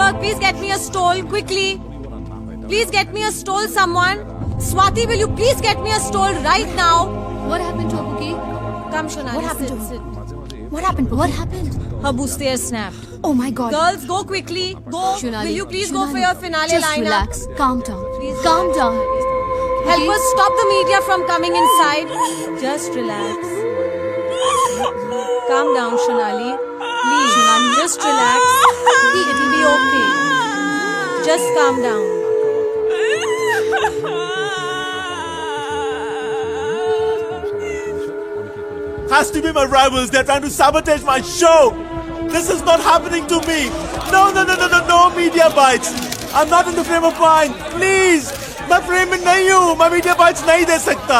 Network, please get me a stole quickly. Please get me a stole, someone. Swati, will you please get me a stole right now? What happened to Abuki? Come, Shonali. What happened sit, to her? sit. What happened? What happened? Her bustier snapped. Oh my God. Girls, go quickly. Go. Shonali, Will you please Shonali, go for your finale just lineup? relax. Calm down. Please. Calm down. Help us stop the media from coming inside. Just relax. Calm down, Shonali. Please, Shonali, just relax. It'll be okay. Just calm down. Has to be my rivals. They're trying to sabotage my show. This is not happening to me. No media bites. I'm not in the frame of mind. Please. मैं frame में नहीं हूँ. मैं media bytes नहीं दे सकता.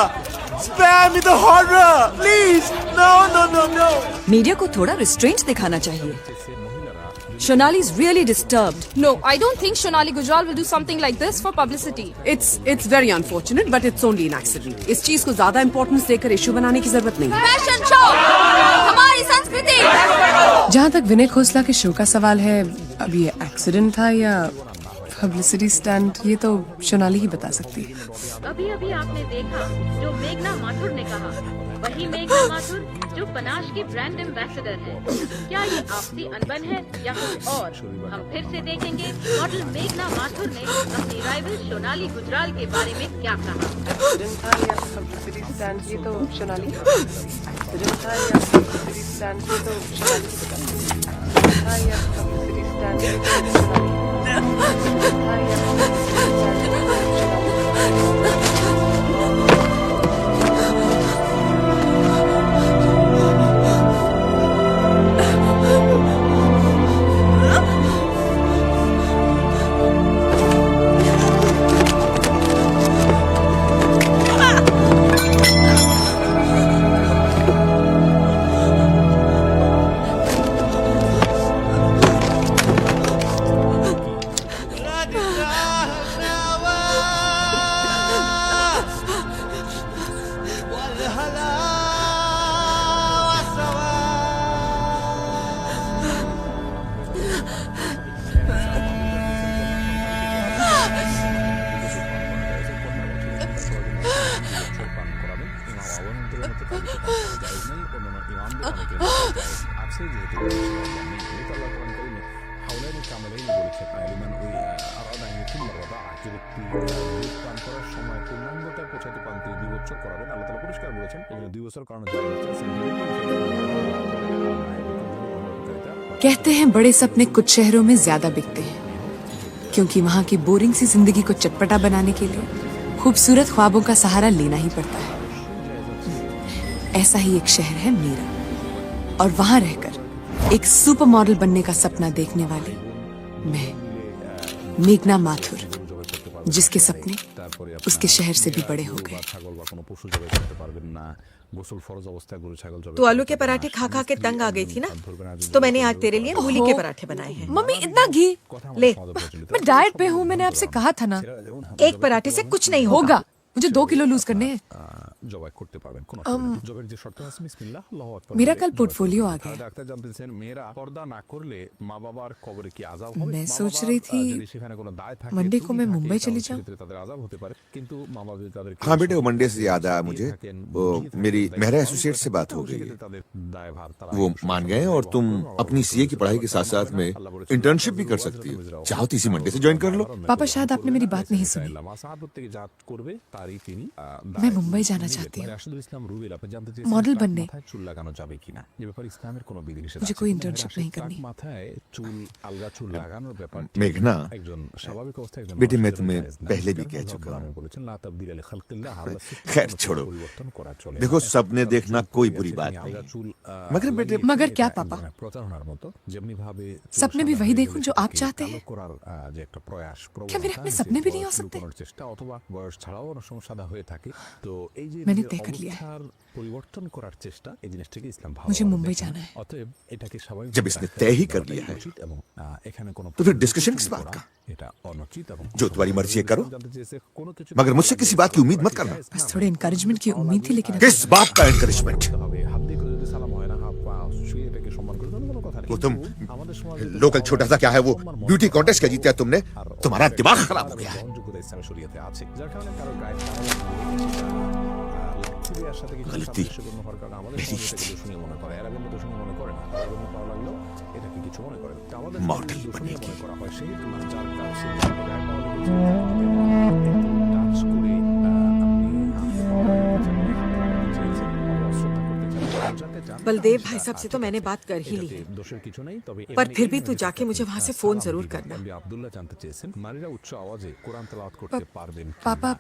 Spare me the horror. Please. No. Media को थोड़ा restraint दिखाना चाहिए. Shonali is really disturbed. No, I don't think Shonali Gujral will do something like this for publicity. It's very unfortunate, but it's only an accident. इस चीज को ज्यादा importance देकर issue बनाने की जरूरत नहीं. Fashion show, हमारी संस्कृति. जहाँ तक विनय खोसला के शो का सवाल है, अब ये एक्सीडेंट था या पब्लिसिटी स्टंट, ये तो शोनाली ही बता सकती है. अभी अभी आपने देखा जो मेघना माथुर ने कहा, वही मेघना माथुर जो पनाश की ब्रांड एम्बेसडर है. क्या ये आपसी अनबन है या कुछ और? हम फिर से देखेंगे मॉडल मेघना माथुर ने अपनी राइवल सोनाली गुजराल के बारे में क्या कहा. ये तो शोनाली एक्सीडेंट था या पब्लिसिटी स्टंट, ये तो शोनाली कहते हैं बड़े सपने कुछ शहरों में ज्यादा बिकते हैं, क्योंकि वहाँ की बोरिंग सी जिंदगी को चटपटा बनाने के लिए खूबसूरत ख्वाबों का सहारा लेना ही पड़ता है. ऐसा ही एक शहर है मीरा, और वहाँ रहकर एक सुपर मॉडल बनने का सपना देखने वाली मैं, मेघना माथुर, जिसके सपने उसके शहर से भी बड़े हो गए. तू आलू के पराठे खा खा के तंग आ गई थी ना, तो मैंने आज तेरे लिए मूली के पराठे बनाए हैं. मम्मी इतना घी ले. मैं डाइट पे हूँ, मैंने आपसे कहा था ना. एक पराठे से कुछ नहीं होगा. मुझे 2 किलो लूज करने हैं. मेरा कल पोर्टफोलियो आ गया. मैं सोच रही थी मंडे को मैं मुंबई चली जाऊं. हाँ बेटे, वो मंडे से याद आया मुझे, वो मेरी मेहरा एसोसिएट से बात हो गई है. वो मान गए और तुम अपनी सीए की पढ़ाई के साथ साथ में इंटर्नशिप भी कर सकती हो. चाहो तो इसी मंडे से ज्वाइन कर लो. पापा शायद आपने मेरी बात नहीं सुनी. मैं मुंबई जाना चाहती हूँ मॉडल बनने. मुझे कोई इंटर्नशिप नहीं करनी. मेघना बेटे, मैं तुम्हें पहले भी कह चुका हूँ. खैर छोड़ो, देखो सपने देखना कोई बुरी बात नहीं, मगर बेटे. मगर क्या पापा? सपने भी वही देखूं जो आप चाहते हैं? क्या मेरे अपने सपने भी नहीं हो सकते? मैंने तय कर लिया है, मुझे मुंबई जाना है. जब इसने तय ही कर लिया है तो फिर डिस्कशन किस बात का? जो तुम्हारी मर्जी है करो, मगर मुझसे किसी बात की उम्मीद मत करना. बस थोड़े एनकरेजमेंट की उम्मीद थी, लेकिन किस बात का एनकरेजमेंट? वो तुम लोकल छोटा सा क्या है वो ब्यूटी कॉन्टेस्ट क्या जीता तुमने? तुम्हारा दिमाग खराब हो गया है। गलती मेरी थी। मॉडल बनेगी। बलदेव भाई साहब से तो मैंने बात कर ही ली है, पर फिर भी तू जाके मुझे वहाँ से फोन जरूर करना। पापा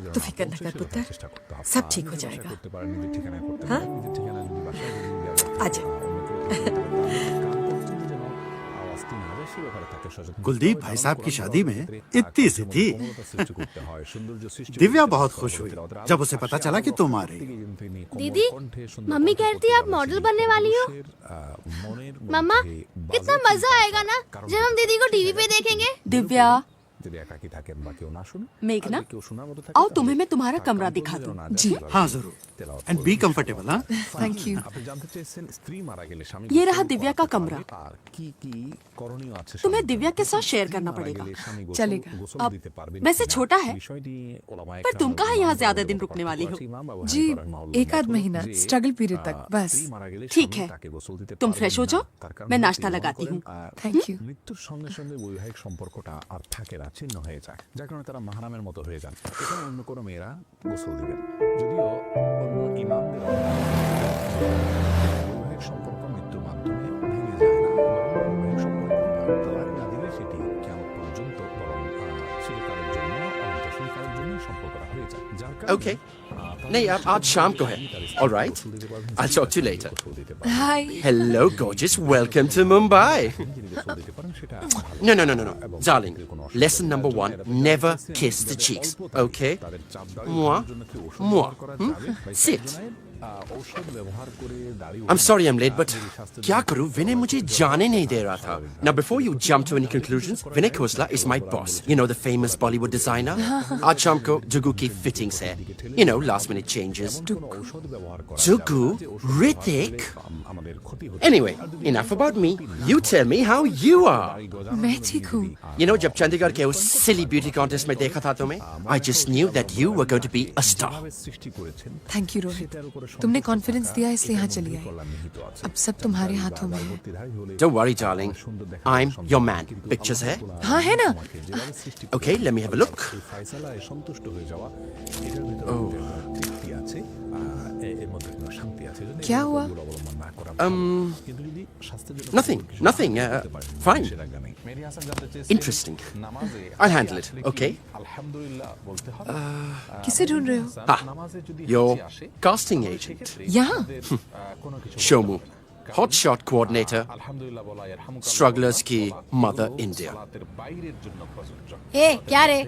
तू फिक्र न कर पुत्र, सब ठीक हो जाएगा। हाँ? आजा। कुलदीप भाई साहब की शादी में इतनी सी थी। दिव्या बहुत खुश हुई जब उसे पता चला कि तुम आ रही। दीदी, मम्मी कह रही थी आप मॉडल बनने वाली हो। मम्मा, कितना मजा आएगा ना जब हम दीदी को टीवी पे देखेंगे। दिव्या, मेघना, आओ तुम्हें मैं तुम्हारा कमरा दिखा दूं। जी हाँ जरूर, एंड बी कंफर्टेबल। हाँ, थैंक यू। ये रहा दिव्या का कमरा। तुम्हें दिव्या के साथ शेयर करना पड़ेगा। चलेगा। अब वैसे छोटा है, पर तुम कहाँ यहाँ ज्यादा दिन रुकने वाली हो? जी, एक आध महीना, स्ट्रगल पीरियड तक बस। ठीक है, तुम फ्रेश हो जाओ, मैं नाश्ता लगाती हूँ। Thank you. মৃত্যুর সঙ্গে সঙ্গে বৈবাহিক সম্পর্কটা আর থাকে না, ছিন্ন হয়ে যায়, যার কারণে তারা মাহরামের মতো হয়ে যান। এখানে অন্য কোনো মেয়েরা গোসল দিবেন, যদিও অন্য ইমামদের বৈবাহিক সম্পর্ক মৃত্যুর মাধ্যমে ভেঙে যায় না, বরং বৈবাহিক সম্পর্ক তালাক না দিলে সেটি কিয়ামত পর্যন্ত বরং চিরকালের জন্য অনন্তকালের জন্য সম্পর্কটা হয়ে যায়, যার কারণে Okay. नहीं, अब आज शाम को है. All right. I'll talk to you later. Hi. Hello, gorgeous. Welcome to Mumbai. No. Darling, lesson number 1, never kiss the cheeks. Okay? Moi. Sit. I'm sorry I'm late, but क्या करूं? विनय मुझे जाने नहीं दे रहा था. Now, before you jump to any conclusions, Vinay Khosla is my boss. You know, the famous Bollywood designer. आज शाम को जुगू की fittings है. You know, last minute changes. जुगू? Hrithik? Anyway, enough about me. You tell me how you are. मैं ठीक हूँ। You know, जब चंडीगढ़ के उस silly beauty contest में देखा था तुम्हें, I just knew that you were going to be a star. Thank you Rohit, तुमने कॉन्फिडेंस दिया इसलिए यहाँ चली आई। अब सब तुम्हारे हाथों में है। Don't worry, darling. I'm your man. Pictures है? हाँ है ना। Okay, let me have a look. क्या हुआ? Nothing. Fine. Interesting. I'll handle it. Okay. किसे ढूंढ रहे हो? Your casting agent. यहाँ? Shomu. Hotshot coordinator. Strugglers की Mother India. ए, क्या रे?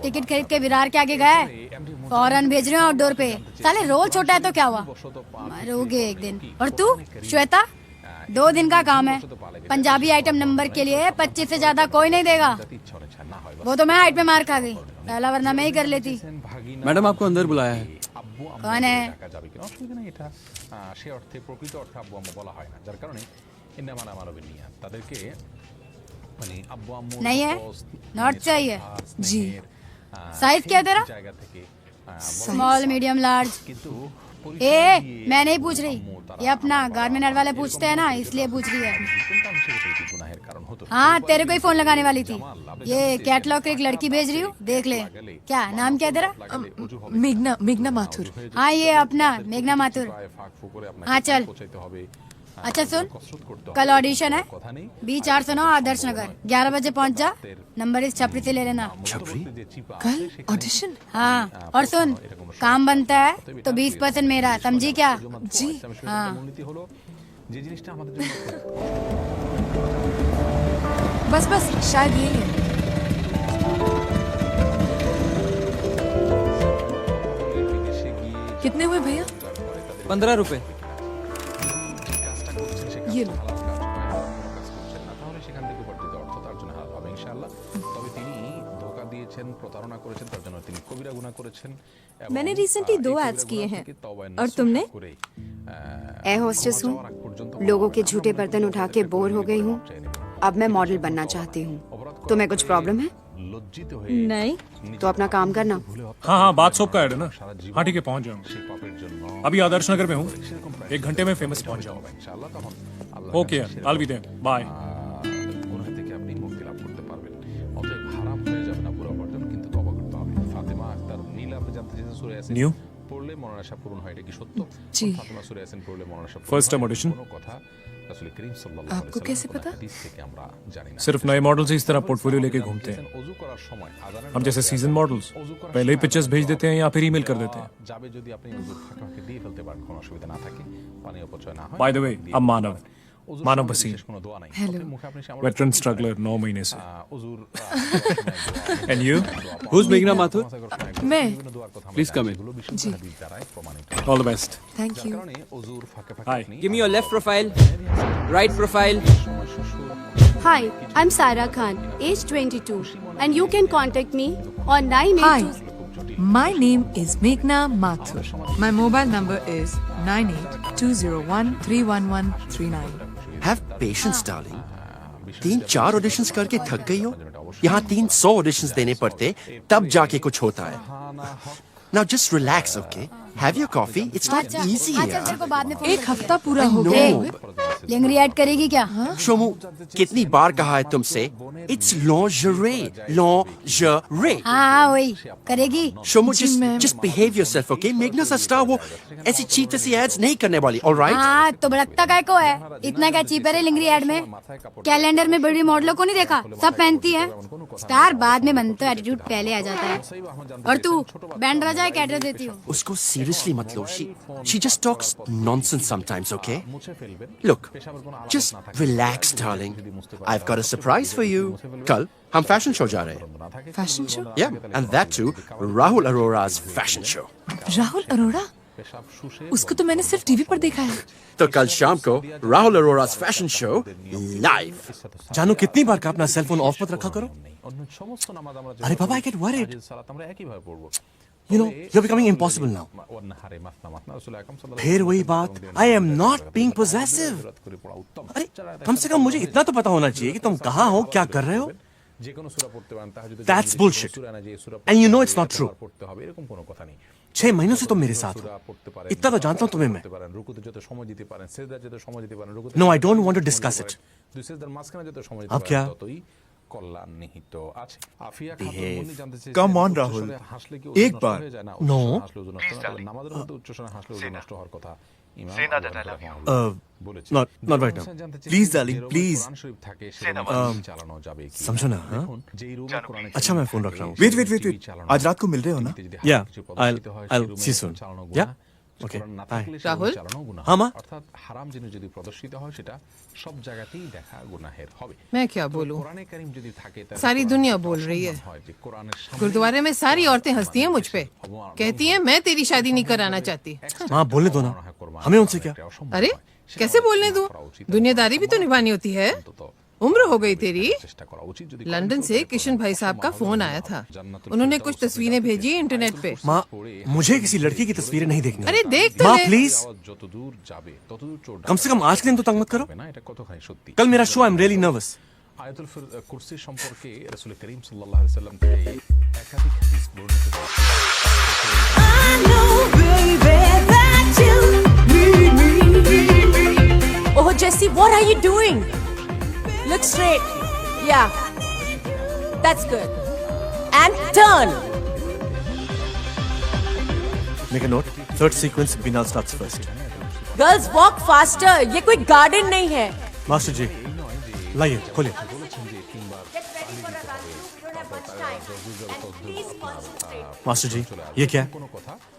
टिकट खरीद के विरार के आगे गया है? फौरन भेज रहे हो आउटडोर पे। साले रोल छोटा है तो क्या हुआ? मरोगे एक दिन। और तू, श्वेता? 2 दिन का काम है। पंजाबी आइटम नंबर के लिए 25 से ज्यादा कोई नहीं देगा। वो तो मैं हाइट पे मार खा गई, पहला वरना मैं ही कर लेती। मैडम आपको अंदर बुलाया है। कौन है? नहीं है, नॉट चाहिए। जी। साइज क्या है तेरा? Small, medium, large? ए, मैं नहीं पूछ रही, ये अपना गारमेंट वाले पूछते हैं ना, इसलिए पूछ रही है। हाँ, तेरे को ही फोन लगाने वाली थी। ये कैटलॉग एक लड़की भेज रही हूँ, देख ले। क्या नाम क्या है तेरा? मेघना माथुर। हाँ, ये अपना मेघना माथुर। हाँ चल। अच्छा सुन, कल ऑडिशन है, B409 आदर्श नगर, 11 बजे पहुँच जा। नंबर इस छपरी से ले लेना। छपरी? कल ऑडिशन? हाँ, और सुन, काम बनता है तो 20% मेरा, समझी क्या? जी। हाँ। बस शायद यही है। कितने हुए भैया? 15 रुपए। ये लो। मैंने रिसेंटली 2 एड्स किए हैं और तुमने? एयर होस्टेस हूँ, लोगों के झूठे बर्तन उठा के बोर हो गई हूँ। अब मैं मॉडल बनना चाहती हूँ। तुम्हें कुछ प्रॉब्लम है? नहीं। तो अपना काम करना। हाँ हाँ, बात सोप का ऐड है ना। हाँ ठीक है, पहुंच जाऊंगा। अभी आदर्श नगर में हूँ, 1 घंटे में फेमस पहुंच जाऊंगा। Okay, I will be there. Bye. New जी। First time audition. आपको कैसे पता? सिर्फ नए मॉडल्स इस तरह पोर्टफोलियो लेके घूमते हैं। हम जैसे सीजन मॉडल्स पहले ही पिक्चर्स भेज देते हैं या फिर ईमेल कर देते हैं। बाय द वे, अब मानव वसीम, हेलो, वेटरन स्ट्रगलर 9 महीने से। And you? Who's मेघना माथुर? मैं। Please come in. जी। All the best. Thank you. Hi. Give me your left profile, right profile. Hi, I'm Sara Khan, age 22, and you can contact me on 982. Hi, my name is Meghna Mathur. My mobile number is 9820131139. Have patience, darling. 3-4 auditions करके थक गई हो? यहाँ 300 auditions देने पड़ते तब जाके कुछ होता है। Now just relax, okay? Have your coffee. It's not easy, अच्छा, यार। तेरे को बाद में फोन 1 हफ्ता पूरा हो No. गया। लिंगरी ऐड करेगी क्या? शोमू, कितनी बार कहा है तुमसे? It's lingerie. हाँ वही करेगी। Shomu, just behave yourself, okay? मेघना सा स्टार वो ऐसी चीप सी एड्स नहीं करने वाली, all right? हाँ तो भड़कता काय को है? इतना क्या चीपर है लिंगरी ऐड में? कैलेंडर में बड़ी मॉडलों को नहीं देखा? सब पहनती है। स्टार बाद में बनते, एटीट्यूड पहले आ जाता है। और तू बैंड राजा एक एड्रेस देती हूँ। उसको seriously मत लो. She just talks nonsense sometimes, okay? Look, just relax, darling. I've got a surprise for you. कल हम फैशन शो जा रहे हैं. Fashion show? Yeah, and that too, Rahul Arora's fashion show. Rahul Arora? उसको तो मैंने सिर्फ टीवी पर देखा है। तो कल शाम को Rahul Arora's fashion show live. जानू, कितनी बार का अपना सेल फोन ऑफ मत रखा करो। अरे बाबा, I get worried. You know, you're becoming impossible now. फिर वही बात, I am not being possessive. अरे कम से कम मुझे इतना तो पता होना चाहिए कि तुम कहाँ हो, क्या कर रहे हो। That's bullshit. And you know it's not true. 6 महीनों से तुम मेरे साथ हो, इतना तो जानता हूँ तुम्हें मैं। No, I don't want to discuss it. अब क्या? Come on, Rahul. एक बार. No. Not right now. Please, darling, please. समझो ना, हाँ? अच्छा, मैं फोन रख रहा हूँ। Wait. आज रात को मिल रहे हो ना? Yeah, I'll see you soon. Yeah? Okay, bye. Rahul? हाँ माँ? मैं क्या बोलूं? सारी दुनिया बोल रही है। गुरुद्वारे में सारी औरतें हंसती हैं मुझ पे, कहती हैं मैं तेरी शादी नहीं कराना चाहती। माँ, बोलने दो ना, हमें उनसे क्या? अरे कैसे बोलने दूं? दुनियादारी भी तो निभानी होती है। उम्र हो गई तेरी। लंदन से किशन भाई साहब का फोन आया था, उन्होंने कुछ तस्वीरें भेजी इंटरनेट पे। माँ, मुझे किसी लड़की की तस्वीरें नहीं देखनी। अरे देख तो माँ ले। प्लीज, कम से कम आज के दिन तो तंग मत करो। कल मेरा show, I am really nervous. कुर्सी সম্পর্কে রাসূল করিম সাল্লাল্লাহু আলাইহি সাল্লাম থেকে একাধিক হাদিস বর্ণিত হয়েছে। Oh, Jesse, what are you doing? Look straight. Yeah. That's good. And turn. Make a note. Third sequence, Binal starts first. Girls, walk faster. ये कोई गार्डन नहीं है. मास्टर जी, लाइए, खोलिए। मास्टर जी, ये क्या है?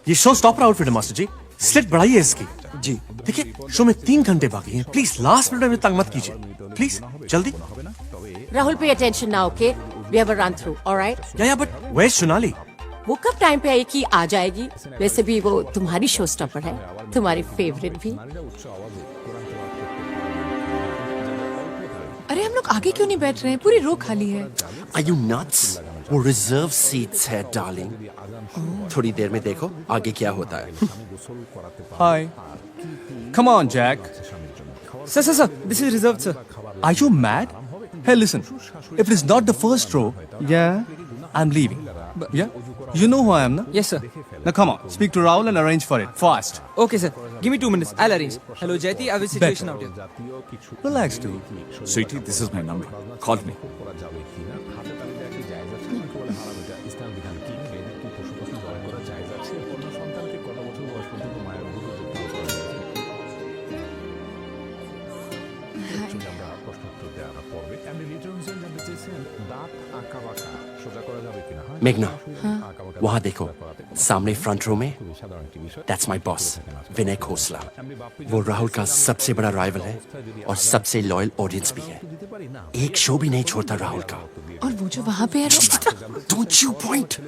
ये शो स्टॉपर आउटफिट है मास्टर जी। स्लिट बढ़ाइए इसकी। जी। देखिए, शो में 3 घंटे बाकी हैं। प्लीज लास्ट मिनट में तंग मत कीजिए। प्लीज, जल्दी। Rahul, pay attention now, okay? We have a run through, all right? या बट where's सोनाली? वो कब टाइम पे आई कि आ जाएगी? वैसे भी वो तुम्हारी शो स्टॉपर है, तुम्हारी फेवरेट भी। अरे हम लोग आगे क्यों नहीं बैठ रहे हैं? पूरी रो खाली है। Are you nuts? वो रिजर्व सीट्स है डार्लिंग। थोड़ी देर में देखो आगे क्या होता है। Hi. Come on, Jack. Sir, this is reserved, sir. Are you mad? Hey, listen. If it is not the first row, I'm leaving. Yeah? You know who I am, na? Yes, sir. Now come on, speak to Rahul and arrange for it. Fast. Okay, sir. Give me 2 minutes. I'll arrange. Hello, Jayati. I have a situation out here. Relax, dude. Sweetie, this is my number. Call me. मेघना, वहां देखो सामने front row में। That's my boss विनय खोसला। वो राहुल का सबसे बड़ा rival है और सबसे लॉयल ऑडियंस भी है। एक शो भी नहीं छोड़ता राहुल का। और वो जो वहाँ पे है Don't you point.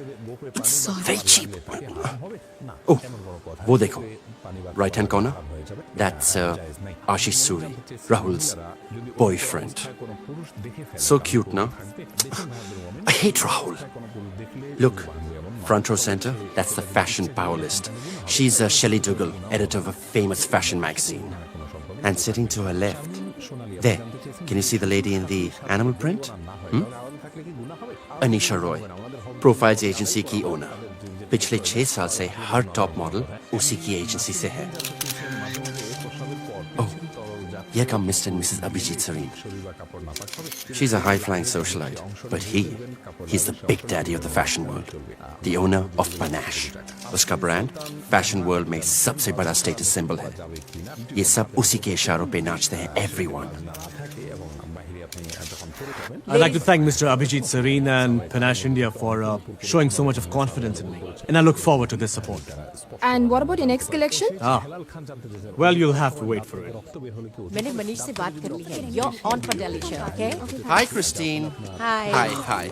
It's very cheap. Oh, वो देखो right hand corner. That's Ashish Suri, Rahul's boyfriend. So cute, no? I hate Rahul. Look, front row center, that's the fashion power list. She's Shelley Dougal, editor of a famous fashion magazine. And sitting to her left, there, can you see the lady in the animal print? Anisha Roy, Profiles Agency की owner. पिछले 6 साल से हर top model उसी की agency से है। Here come Mr. and Mrs. Abhijit Sareen. She's a high-flying socialite, but he's the big daddy of the fashion world, the owner of Panache. उसका brand fashion world में सबसे बड़ा status symbol है। ये सब उसी के इशारों पे नाचते हैं everyone. I'd like to thank Mr. Abhijit Sareen and Panache India for showing so much of confidence in me, and I look forward to this support. And what about your next collection? Well, you'll have to wait for it. मैंने मनीष से बात कर ली है। You're on for Delicious, okay? Hi, Christine. Hi. Hi.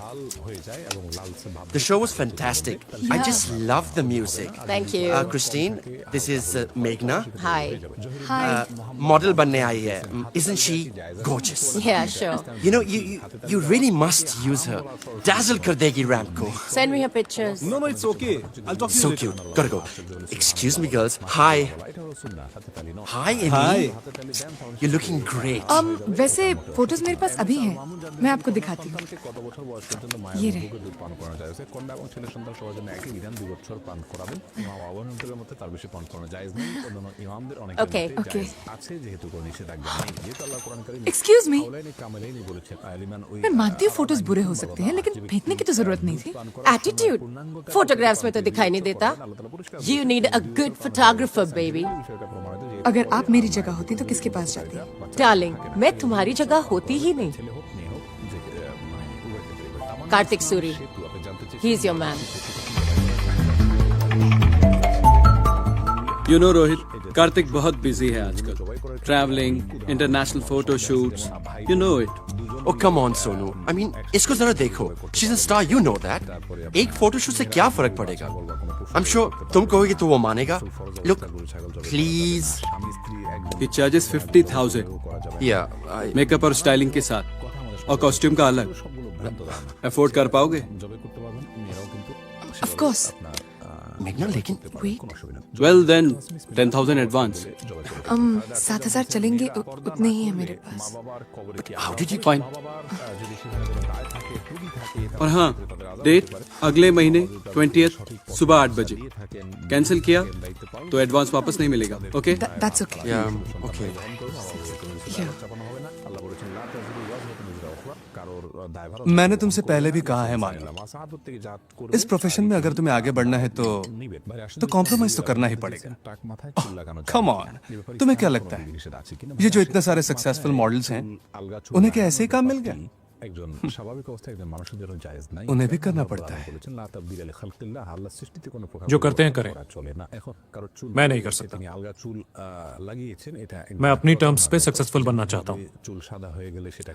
The show was fantastic. I just love the music. Thank you. Christine, this is Meghna. Hi. Model बनने आई है. Isn't she gorgeous? Yeah, sure. You know, you really must use her. Dazzle कर देगी ramp को. Send me her pictures. No, it's okay. I'll talk to you So later. cute. Gotta go. Excuse me, girls. Hi. Hi, Amy. Hi. You're looking great. वैसे photos मेरे पास अभी हैं, मैं आपको दिखाती हूँ। ये रहे। Okay. एक्सक्यूज मी, मैं मानती हूँ फोटोज बुरे हो सकते हैं, लेकिन फेंकने की तो जरूरत नहीं थी। Attitude. Photographs में तो दिखाई नहीं देता। You need a good photographer, baby. अगर आप मेरी जगह होती तो किसके पास जाती? Darling, मैं तुम्हारी जगह होती ही नहीं। Kartik Suri, he is your man. You know Rohit, Kartik बहुत बिजी है आजकल। Traveling, international photo shoots. You know it. Oh, come on, Sonu. I mean, इसको जरा देखो. She's a star, you know that. एक फोटोशूट से क्या फर्क पड़ेगा? I'm sure तुम कहोगे तो वो मानेगा. Look, please. He charges 50,000. Yeah. Makeup और स्टाइलिंग के साथ और कॉस्ट्यूम का अलग। अफोर्ड कर पाओगे? Of course. मेघना, लेकिन Wait. Well then, 10,000 advance. 7,000 चलेंगे, उतने ही है मेरे पास। How did you Fine. और हाँ, डेट अगले महीने 20th सुबह 8 बजे। कैंसिल किया तो एडवांस वापस नहीं मिलेगा। Okay? That's okay. Yeah, okay. मैंने तुमसे पहले भी कहा है मानी, इस प्रोफेशन में अगर तुम्हें आगे बढ़ना है तो कॉम्प्रोमाइज तो करना ही पड़ेगा। कम ऑन, तुम्हें क्या लगता है ये जो इतने सारे सक्सेसफुल मॉडल्स हैं, उन्हें क्या ऐसे ही काम मिल गया? उन्हें भी करना पड़ता है। जो करते हैं करें, मैं नहीं कर सकता। मैं अपनी टर्म्स पे सक्सेसफुल बनना चाहता हूँ,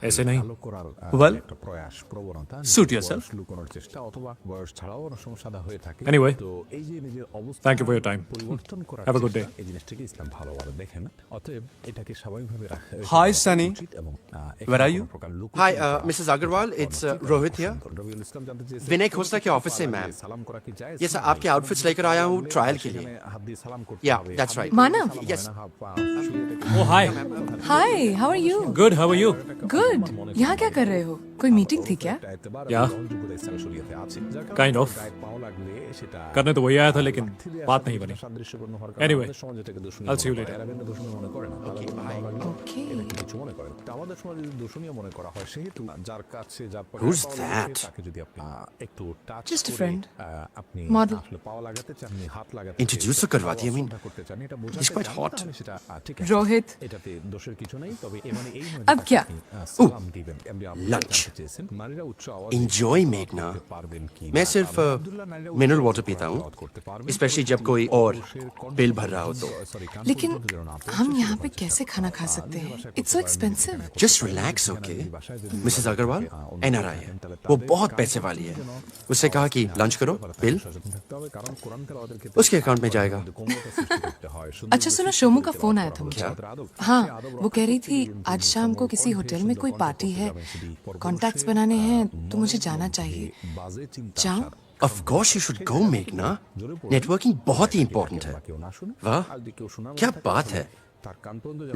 ऐसे नहीं। Well, suit yourself. Anyway, thank you for your time. Have a good day. Hi, Sunny. Where are you? Hi, Mr. Mrs. Agarwal, it's Rohit here. विनय खोसला के ऑफिस से मैम. ये सर आपके आउटफिट्स लेकर आया हूँ ट्रायल के लिए. Yeah, that's right. Manav. Yes. Oh, hi. Hi, how are you? Good, how are you? Good. यहाँ क्या कर रहे हो? कोई मीटिंग थी क्या? Yeah. Kind of. करने तो वही आया था लेकिन बात नहीं बनी. Anyway, I'll see you later. Who's that? Just a friend. Model. Introduce करवा दिया. I mean, he's quite hot. Rohit. अब क्या? Lunch. Enjoy Meghna. मैं सिर्फ मिनरल वाटर पीता हूँ, स्पेशली जब कोई और बिल भर रहा हो तो. लेकिन हम यहाँ पे कैसे खाना खा सकते हैं? It's so expensive. Just relax, okay? Mrs Agarwal NRI है, वो बहुत पैसे वाली है. उससे कहा कि लंच करो, बिल उसके अकाउंट में जाएगा. अच्छा सुनो, शोमू का फोन आया था मुझे. क्या? हाँ, वो कह रही थी आज शाम को किसी होटल में कोई पार्टी है, कॉन्टैक्ट्स बनाने हैं तो मुझे जाना चाहिए. जाऊं? Of course you should go, Meghna. Networking बहुत ही इम्पोर्टेंट है. वाह, क्या बात है.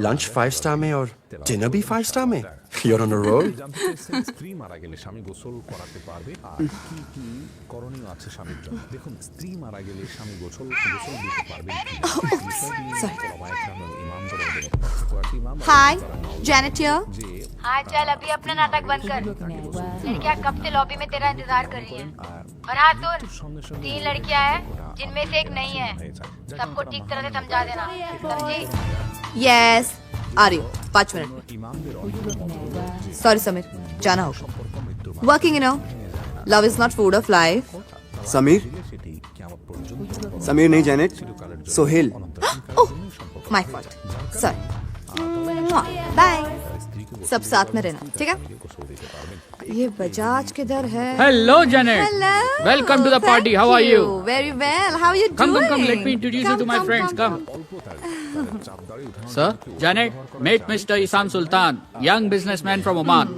लंच 5 स्टार में और डिनर भी 5 स्टार में. You're on a roll. স্ত্রী মারা গেলে স্বামী গোসল করাতে পারবে আর কি কি করণীয় আছে স্বামীর জন্য. দেখুন, স্ত্রী মারা গেলে স্বামী গোসল দিতে পারবেন কি? Hi, Janet here. हाँ चल अभी अपना नाटक बंद कर. लड़कियाँ कब से लॉबी में तेरा इंतजार कर रही हैं. और हाँ सुन, 3 लड़कियाँ हैं जिनमें से एक नहीं है. सबको ठीक तरह से समझा देना, समझी? Yes, आ रही हूँ 5 मिनट. Sorry समीर, जाना होगा. Working, you know. Love is not food of life. Sameer नहीं Janet, Sohail. Oh, my fault. Sorry. Bye. सब साथ में रहना, ठीक है? ये बजाज किधर है? Hello, Janet. Hello. Welcome to the party. How are you? Very well. How are you Come, doing? come. Let me introduce you to my friends. Come. Sir, Janet, meet Mr. Isam Sultan, young businessman from Oman.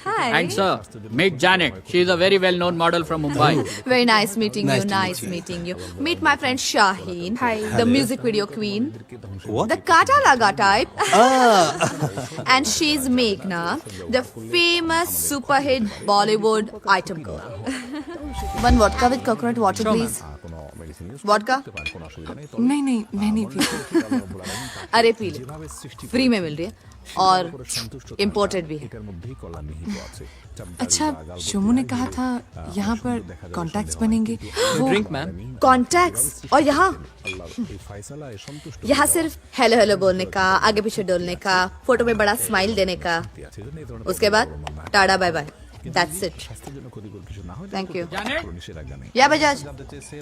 Hi. And sir, meet Janet. She is a very well-known model from Mumbai. Very nice meeting you. Nice meeting you. Meet my friend Shaheen. Hi. The music video queen. What? The Kata Laga type. And she's Meghna, the famous super hit Bollywood item girl. One vodka with coconut water, please. Vodka? नहीं नहीं, मैं नहीं पीती. अरे P ले, free में मिल रही है और इम्पोर्टेड भी है. अच्छा, शोमू ने कहा था यहाँ पर कॉन्टैक्ट्स बनेंगे. Drink, ma'am. कॉन्टैक्ट्स और यहाँ सिर्फ हेलो हेलो बोलने का, आगे पीछे डोलने का, फोटो में बड़ा स्माइल देने का, उसके बाद ta-ta bye bye. That's it. Thank you. Yeah, Bajaj.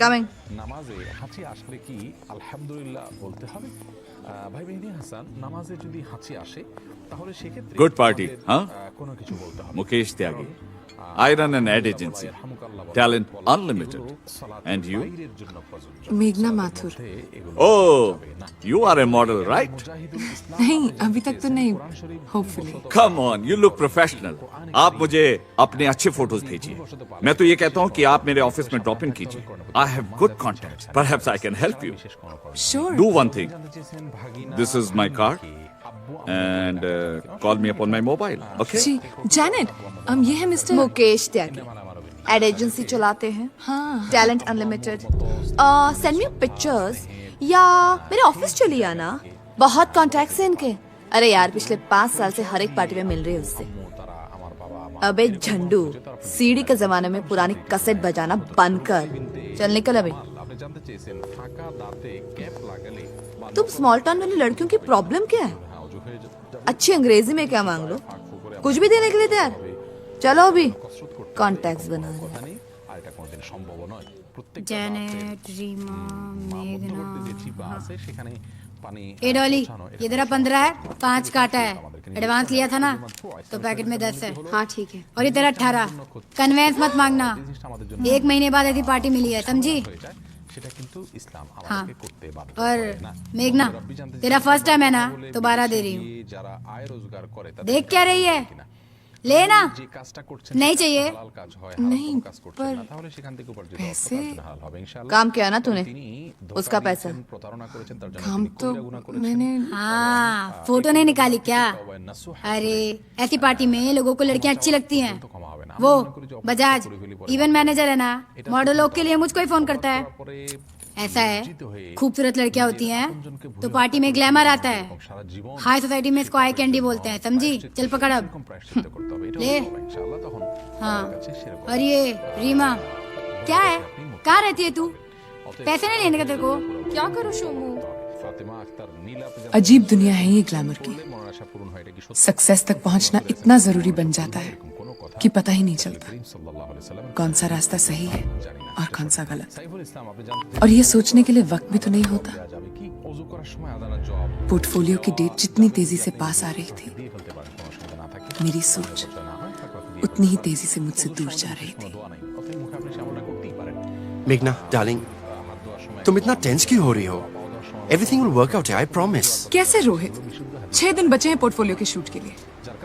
Coming. নামাজে হাঁচি আসলে কি আলহামদুলিল্লাহ বলতে হবে? ভাই মেহেদী হাসান, নামাজে যদি হাঁচি আসে তাহলে সেক্ষেত্রে Good party, huh? কোনো কিছু বলতে হবে. Mukesh Tyagi. I run an ad agency. Talent Unlimited. And you? मेघना Mathur. Oh, you are a model, right? नहीं, अभी तक तो नहीं. Hopefully. Come on, you look professional. आप मुझे अपने अच्छे फोटोज भेजिए. मैं तो ये कहता हूँ कि आप मेरे ऑफिस में ड्रॉप इन कीजिए. I have good contacts. Perhaps I can help you. Sure. Do one thing. This is my card. And call me upon my mobile. Okay? Ji, Janet. ये है मिस्टर मुकेश त्यागी. एड एजेंसी चलाते हैं. हाँ. Talent unlimited. Send me pictures या मेरे office चली आना. बहुत कॉन्टैक्ट्स हैं इनके. अरे यार, पिछले 5 साल से हर एक पार्टी में मिल रही है उससे. अबे झंडू, सीडी के जमाने में पुरानी कैसेट बजाना बंद कर. चल निकल अभी. तुम स्मॉल टाउन वाली लड़कियों की प्रॉब्लम क्या है? अच्छी अंग्रेजी में क्या मांग लो, कुछ भी देने के लिए तैयार. चलो अभी कॉन्टैक्ट्स बना रहे. जेनेट, रीमा, मेघना. ए डॉली, ये तेरा 15 है, 5 काटा है. एडवांस लिया था ना, तो पैकेट में 10 है. हाँ ठीक है. और ये तेरा 18. कन्वेंस मत मांगना. 1 महीने बाद ऐसी पार्टी मिली है, समझी? हाँ. और मेघना, तेरा फर्स्ट टाइम है ना, तो 12 दे रही हूँ. देख क्या रही है? लेना যে কাজটা করছেন नहीं चाहिए হালাল কাজ হয় नहीं, হালাল কাজ করছেন पर না তাহলে সেখান থেকে উপার্জিত पैसे- অর্থ হালাল হবে ইনশাআল্লাহ। काम किया ना तूने তিনি उसका पैसा প্রতারণা করেছেন তার জন্য काम তিনি तो কবিরা গুনাহ করেছেন। मैंने हाँ फोटो नहीं निकाली क्या? अरे ऐसी पार्टी में लोगों को लड़कियां अच्छी लगती हैं। वो बजाज इवेंट मैनेजर है ना, मॉडल लोग के लिए मुझको ही फोन करता है। ऐसा है खूबसूरत लड़कियां होती हैं तो पार्टी में ग्लैमर आता है, हाई सोसाइटी में इसको आई कैंडी बोलते हैं, समझी? चल पकड़ अब ले। हाँ और ये रीमा क्या है, कहाँ रहती है तू? पैसे नहीं लेने का तेरे को? क्या करूँ शोमू? अजीब दुनिया है ये ग्लैमर की। सक्सेस तक पहुंचना इतना जरूरी बन जाता है कि पता ही नहीं चलता कौन सा रास्ता सही है और कौन सा गलत। और ये सोचने के लिए वक्त भी तो नहीं होता। पोर्टफोलियो की डेट जितनी तेजी से पास आ रही थी, मेरी सोच उतनी ही तेजी से मुझसे दूर जा रही थी। मेघना डार्लिंग, तुम इतना टेंस क्यों हो रही हो? Everything will work out, I promise. कैसे रोहित? 6 दिन बचे हैं पोर्टफोलियो के शूट के लिए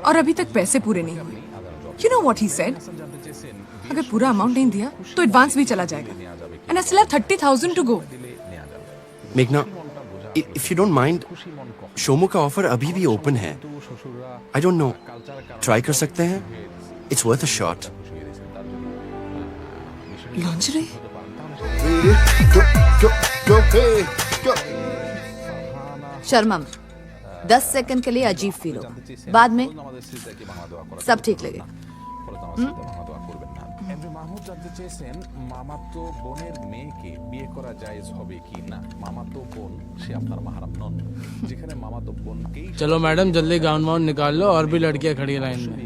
और अभी तक पैसे पूरे नहीं हुए। You know what he said? अगर पूरा अमाउंट नहीं दिया तो एडवांस भी चला जाएगा। And I still have 30,000 to go. मेघना, if you don't mind, Shomu का ऑफर अभी भी ओपन है। आई डोंट नो, ट्राई कर सकते हैं? It's worth a shot. Lingerie? Sharma में 10 सेकंड के लिए अजीब फील होगा, बाद में सब ठीक लगेगा। এন্ড্রু মাহমুদ জানতে চেয়েছেন মামাতো বোনের মেয়েকে বিয়ে করা জায়েজ হবে কি না। মামাতো বোন সে আপনার মাহরাম নন, যেখানে মামাতো বোনকেই चलो मैडम जल्दी गाउन वाउन निकाल लो, और भी लड़कियां खड़ी है लाइन में।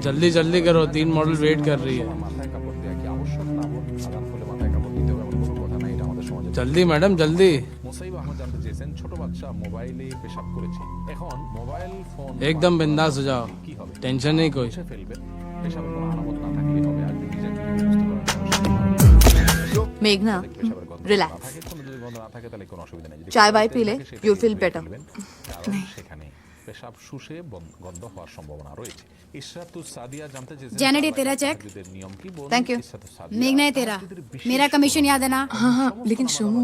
जल्दी जल्दी करो, 3 मॉडल वेट कर रही है। মাথায় কাপড় দেওয়া কি আবশ্যক না? আজান হলে মাথায় কাপড় দিতে হবে এমন কোনো কথা নাই, এটা আমাদের সমাজে। जल्दी मैडम जल्दी। মুসাইব আহমদ জানতে চেয়েছেন ছোট বাচ্চা মোবাইলে পেশাব করেছে, এখন মোবাইল ফোন एकदम बिंदास हो जाओ, टेंशन नहीं कोई। ফেলবেন। পেশাবের কোনো আলামত না থাকলে হবে, আর যদি নিজেকে সুস্থ করার मेघना रिलैक्स, কোনো যদি গন্ধ না থাকে তাহলে কোনো অসুবিধা নেই। चाय वाय पी ले, यू फील बेटर। সেখানে পেশাব শুষে গন্ধ হওয়ার সম্ভাবনা রয়েছে। ইশরাতুস সাদিয়া জানতে চেয়েছেন जेनेट ये तेरा चेक। নিয়ম কি বলুন? Thank you. मेघना है तेरा, मेरा कमीशन याद है ना? हाँ हाँ, लेकिन शोमू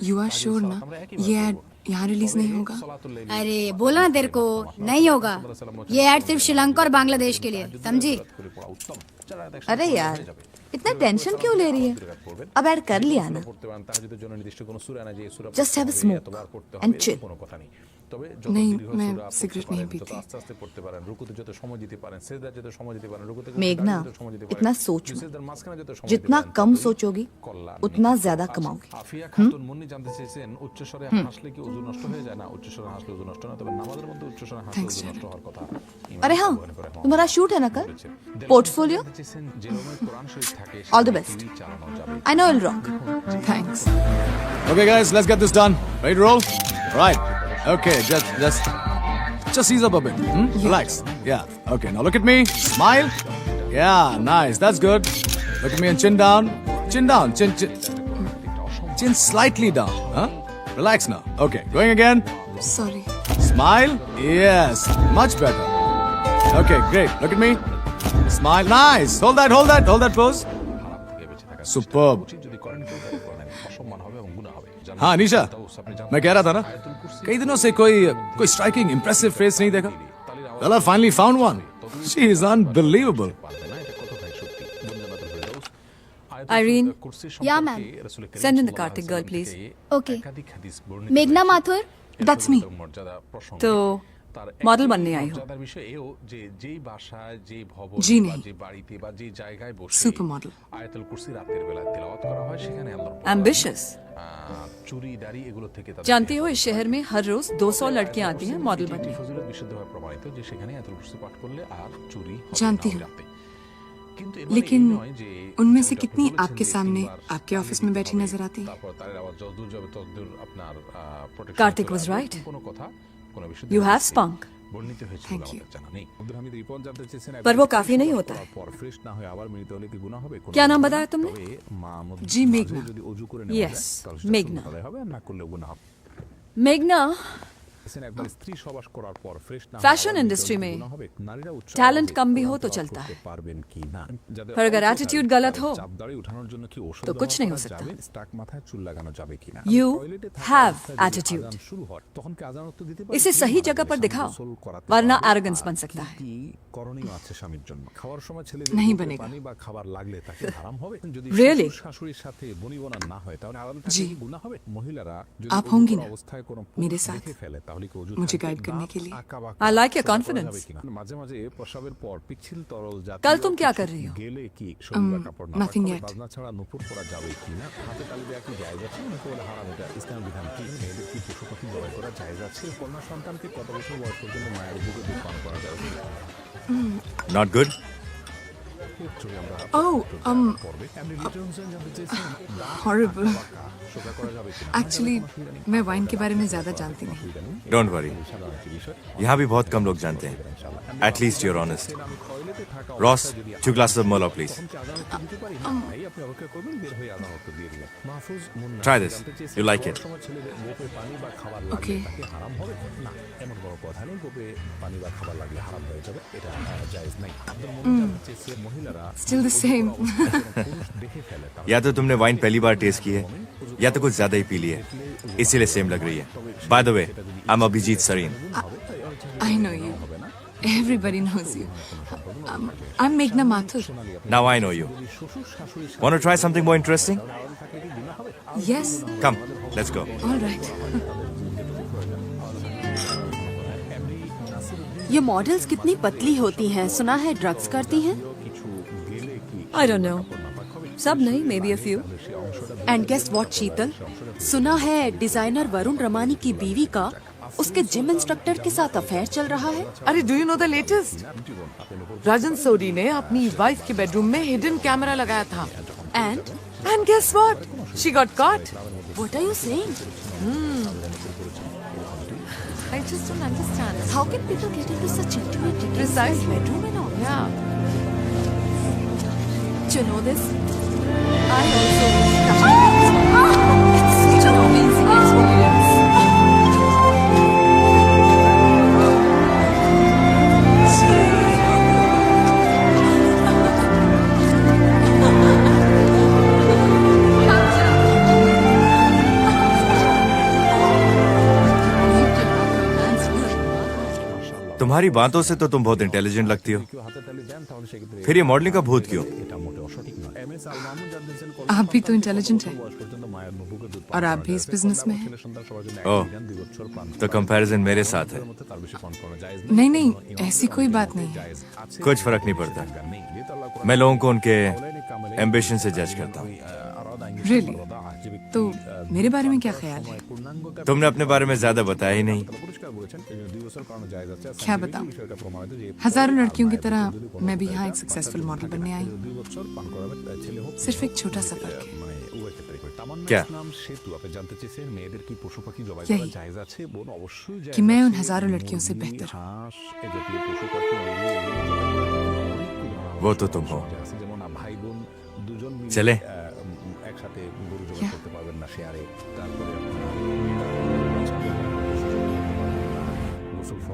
यू आर श्योर ना ये एड यहाँ रिलीज नहीं होगा? अरे बोला ना तेरे को, नहीं होगा। ये ऐड सिर्फ श्रीलंका और बांग्लादेश के लिए, समझी? अरे यार इतना टेंशन क्यों ले रही है? अब ऐड कर लिया ना, just have a smoke and chill. नहीं, मैं सिगरेट नहीं पीती। আস্তে আস্তে পড়তে পারেন, রুকুতে যত সময় দিতে পারেন, সিজদা যত সময় দিতে পারেন, রুকুতে मेघना इतना सोचो, সিজদার মাঝখানে যত সময় जितना कम सोचोगी उतना ज्यादा कमाओगी। আফিয়া খাতুন মুন্নি জানতে চেয়েছেন উচ্চস্বরে হাসলে কি ওযু নষ্ট হয়ে যায়? না, উচ্চস্বরে হাসলে ওযু নষ্ট না, তবে নামাজের মধ্যে উচ্চস্বরে হাসলে ওযু নষ্ট হওয়ার কথা। अरे हाँ, तुम्हारा शूट है ना कल? Portfolio? All the best. I know will rock. Thanks. Okay, guys, let's get this done. Ready to roll? Right. Okay, just ease up a bit. Relax. Yeah. Okay, now look at me. Smile. Yeah, nice. That's good. Look at me and chin down. Chin down. Chin slightly down. Huh? Relax now. Okay, going again. Sorry. Smile. Yes, much better. Okay, great. Look at me. Smile. Nice. Hold that pose. Superb. हाँ निशा, मैं कह रहा था ना, कई दिनों से कोई स्ट्राइकिंग इंप्रेसिव फेस नहीं देखा। Well, I finally found one. She is unbelievable. Irene, Yeah, ma'am. send in the Karthik girl, please. Okay. मेघना माथुर? That's me. तो मॉडल बनने आई हो? जी नहीं, सुपर मॉडल। আয়াতুল কুরসি রাতের বেলা তেলাওয়াত করা হয়, সেখানে আল্লাহর एम्बिशियस। চুরি দাড়ি এগুলো থেকে जानती हो इस शहर में हर रोज 200 लड़कियां आती हैं मॉडल बनने। ফজিলত বিশুদ্ধভাবে প্রমাণিত যে সেখানে আয়াতুল কুরসি পাঠ করলে আর চুরি হবে না जानती हूँ, রাতে। लेकिन उनमें से कितनी आपके सामने आपके ऑफिस में बैठी नजर आती है? তারপর তার আওয়াজ যতদূর যাবে ততদূর আপনার প্রোটেকশন। Karthik was right. কোনো কথা কোনো বিষয় You have spunk. বর্ণিত হয়েছিল Thank you. আমাদের জানা নেই। আব্দুল হামিদ রিপন জানতে চেয়েছেন पर वो काफी नहीं होता है। পর ফ্রেশ না হয়ে আবার মিলিত হলে কি গুনাহ হবে? क्या नाम बताया तुमने? जी मेघना। যদি ওযু করে Yes, নেওয়া হয় তাহলে সেটা मेघना। সুন্নাত আদায় হবে, আর না করলে গুনাহ হবে। मेघना, একবার স্ত্রী সবাস করার পর ফ্রেশ না फैशन इंडस्ट्री में टैलेंट कम भी हो तो चलता है, পারবেন কি না पर अगर एटीट्यूड गलत हो চাপ দাঁড়ি ওঠানোর জন্য কি ওষুধ तो कुछ नहीं हो सकता। স্টাক মাথায় চুল লাগানো যাবে কিনা You have attitude। শুরু হয় তখন কি আজান উত্তর দিতে इसे सही जगह पर दिखाओ, वरना एरोगेंस बन सकता है। করণীয় আছে স্বামীর জন্য খাওয়ার সময় ছেলে नहीं बनेगा। পানি বা খাবার লাগলে তাকে হারাম হবে যদি Really? শাশুড়ির সাথে বনিবনা না হয় তাহলে আলাদা जी। থাকলে গুনাহ হবে মহিলারা যদি आप होंगी কোনো ना অবস্থায় কোনো मेरे साथ দেখে ফেলে তাহলে কি অজু मुझे থাকবে? गाइड करने के लिए। I like your confidence। মাঝে মাঝে প্রসাবের পর পিচ্ছিল তরল জাতীয় कल तुम क्या कर रही हो? গেলে কি শরীর বা কাপড় না nothing পাঠাবে, yet। বাজনা ছাড়া নুপুর পরা যাবে কিনা হাতে তালি দেওয়া কি জায়েজ আছে নাকি বলে হারাম এটা ইসলাম বিধান কি মেয়েদের কি পশু পাখি জবাই করা জায়েজ আছে কন্যা সন্তানকে কত বছর বয়স পর্যন্ত মায়ের বুকে দুধ পান করা যাবে Not good? Oh, horrible। Actually मैं वाइन के बारे में ज्यादा जानती नहीं। Don't worry. यहाँ भी बहुत कम लोग जानते हैं. At least you're honest. Ross, 2 glasses of Merlot, please. Try this. You like it. Okay। Still the same। या तो तुमने वाइन पहली बार टेस्ट की है या तो कुछ ज्यादा ही पी ली है इसीलिए सेम लग रही है. By the way, I'm Abhijit Sareen. I know you। Everybody knows you। I'm Meghna Mathur। Now I know you. Want to try something more interesting? Yes। Come, let's go. All right। ये models कितनी पतली होती हैं, सुना है drugs करती हैं। I don't know। सब नहीं, maybe a few। And guess what Sheetal, सुना है डिजाइनर वरुण रमानी की बीवी का उसके जिम इंस्ट्रक्टर के साथ अफेयर चल रहा है। अरे do you know the latest? Rajan Sodhi ने अपनी वाइफ के बेडरूम में हिडन कैमरा लगाया था। And guess what? She got caught. What are you saying? I just don't understand. How can people get into such intimate details? Precisely। Bedroom and all. Yeah। Do you know this? I also was touching It's such an amazing experience। तुम्हारी बातों से तो तुम बहुत intelligent लगती हो. फिर ये मॉडलिंग का भूत क्यों? आप भी तो इंटेलिजेंट हैं और आप भी इस बिजनेस में हैं। ओह, तो कंपैरिजन मेरे साथ है. नहीं नहीं, ऐसी कोई बात नहीं है। कुछ फर्क नहीं पड़ता. मैं लोगों को उनके एम्बिशन से जज करता हूँ. Really? तो मेरे बारे में क्या ख्याल है? तुमने अपने बारे में ज्यादा बताया ही नहीं. क्या बताऊं? हजारों लड़कियों की तरह मैं भी यहाँ एक सक्सेसफुल मॉडल बनने आई हूँ। सिर्फ एक छोटा सा फर्क है। क्या? यही कि मैं उन हजारों लड़कियों से बेहतर हूँ। वो तो तुम हो. चले?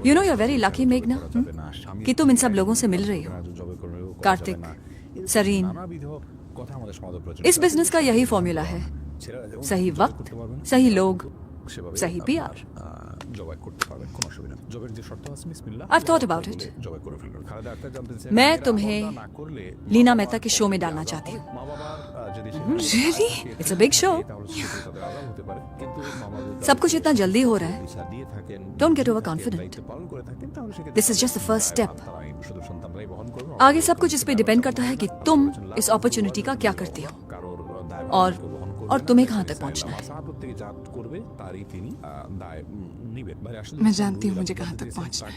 You know you're very lucky, मेघना, कि तुम इन सब लोगों से मिल रही हो. कार्तिक, सरीन, इस बिजनेस का यही फॉर्मूला है. सही वक्त, सही लोग, सही PR। I've thought about it। मैं तुम्हें लीना मेहता के शो में डालना चाहती हूँ। Really? It's a big show। सब कुछ इतना जल्दी हो रहा है। Don't get overconfident। This is just the first step। आगे सब कुछ इस पे डिपेंड करता है कि तुम इस अपॉर्चुनिटी का क्या करती हो और तुम्हें कहाँ तक पहुँचना है। मैं जानती हूँ मुझे कहाँ तक पहुँचना है।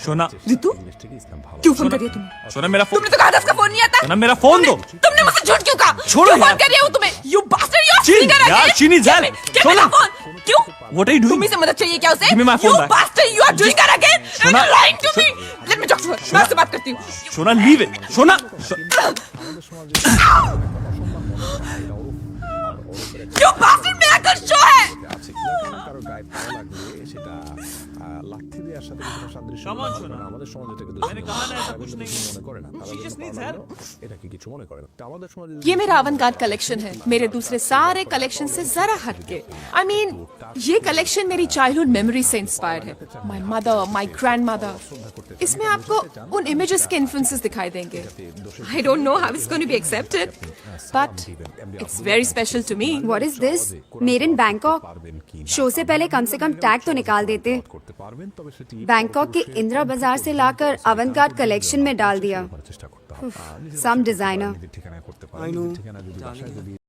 सोना रितु क्यों फोन कर रही हो तुम? सोना मेरा फोन तुमने तो कहा था उसका फोन नहीं आता। सोना मेरा फोन दो। तुमने मुझसे झूठ क्यों कहा? छोड़ो क्यों यार। फोन कर रही हूँ तुम्हें? You bastard, you Chin, trigger यार, again. Chin is क्या there. क्या सोना। मेरा फोन? क्यों? What are you doing? तुम्ही से मदद चाहिए क्या उसे? Give me my phone You back. bastard, you are doing that again. सोना। You're lying to me. Let me talk to her. मैं उससे बात करती हूँ। सोना लीव इट सोना You bastard, मेरा कुछ शो है। কারো গায়ে পাওয়া লাগলে সেটা লাথি দেওয়ার সাথে কিছুটা সাদৃশ্য আমাদের সমাজে থেকে মনে করে না এটাকে কিছু মনে করে না আমাদের সমাজে ये मेरा अवंगार्ड कलेक्शन है, मेरे दूसरे सारे कलेक्शन से जरा हटके। I mean, ये कलेक्शन मेरी चाइल्डहुड मेमोरी से इंस्पायर्ड है। My mother, my grandmother. इसमें आपको उन इमेजेस के इन्फ्लुएंसेस दिखाई देंगे। I don't know how it's going to be accepted, but it's very special to me. What is this? Made in Bangkok? Show से पहले कम से कम टैग तो निकाल देते। बैंकॉक के इंदिरा बाजार से लाकर अवंगार्ड कलेक्शन में डाल दिया। सम डिजाइनर।